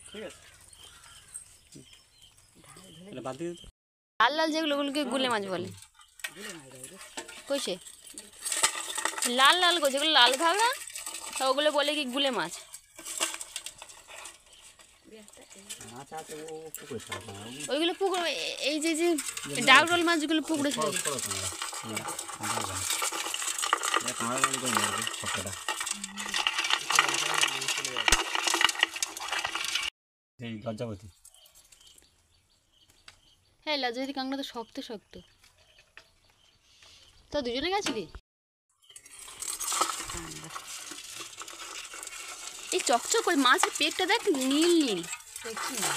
ঠিক আছে তাহলে বাদ দিয়ে লাল লাল যেগুলো ওগুলোকে গুলে মাছ বলে কইছে লাল লাল গো যেগুলো লাল ঘাগরা ওগুলো বলে কি গুলে মাছ ওইগুলো পুকুর এই যে যে ডাগরোল মাছগুলো পুকুরে ছিল এই লজ্জাবতী হ্যাঁ লজ্জাবতী কাঁকড়া তো শক্ত শক্ত তো দুজনে গেছিলি এই চকচক করে মাছের পেটটা দেখ নীল নীল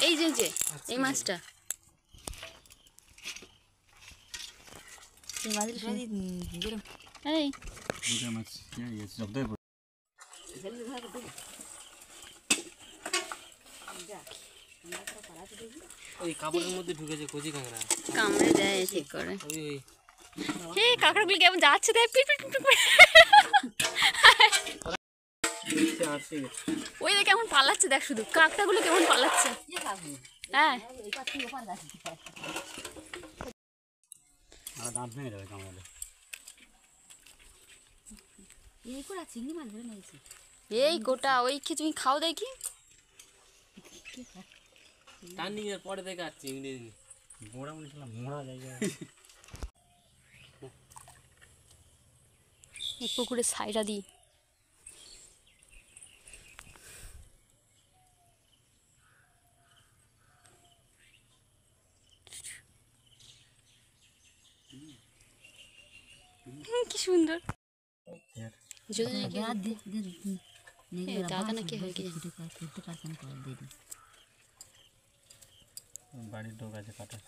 এই যে যে এই মাছটা এই ওই কাপড়ের মধ্যে ঢুকেছে কচি কাঁকড়া কামড়ে দেয় ঠিক করে হে কাঁকড়াগুলো কেমন যাচ্ছে দেখ পিট পিট পিট ওই দেখ কেমন পালাচ্ছে দেখ শুধু কাঁকড়াগুলো কেমন পালাচ্ছে হ্যাঁ দাঁত ভেঙে যাবে কামড়ালে এই গোটা ওই কি তুমি খাও দেখি টার্নিং এর পরে দেখে আর চিংড়ি মোড়া মনে ছিলাম মোড়া জায়গা এই পুকুরের ছাইটা দিই কি সুন্দর দাদা নাকি হয় কি বাড়ির লোক আছে কাটা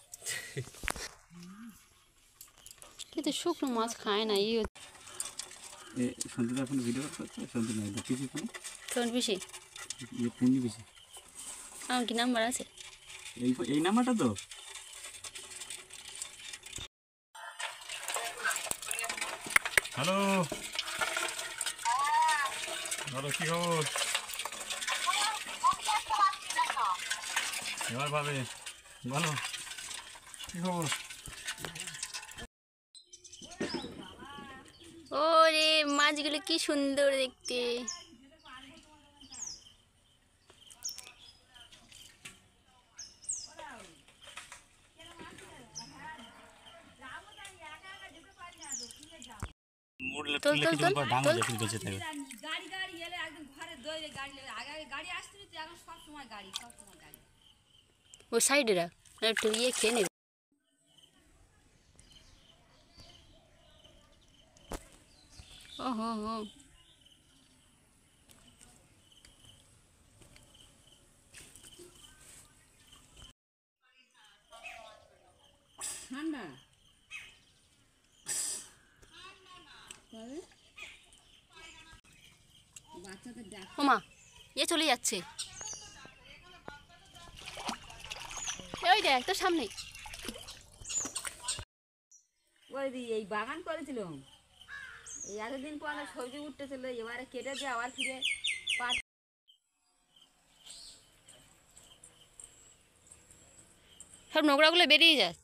কিন্তু শুকনো মাছ খায় না এই সন্ধ্যা এখন ভিডিও করছে সন্ধ্যা নাই পিসি ফোন কোন বেশি পুঞ্জি পিসি আমার কি নাম্বার আছে এই নাম্বারটা তো হ্যালো বলো কি খবর এবার ভাবে বলো কি খবর ওরে মাছগুলো কি সুন্দর দেখতে ও সাইডে রাখ একটু ইয়ে খেয়ে নেবে ও হো হো ঠান্ডা ওমা এ চলে যাচ্ছে ওই দেখ তোর সামনে ওই এই বাগান করেছিলাম এই এতদিন পর সবজি উঠতেছিল এবারে কেটে দিয়ে আবার ফিরে সব নোংরাগুলো বেরিয়ে যায়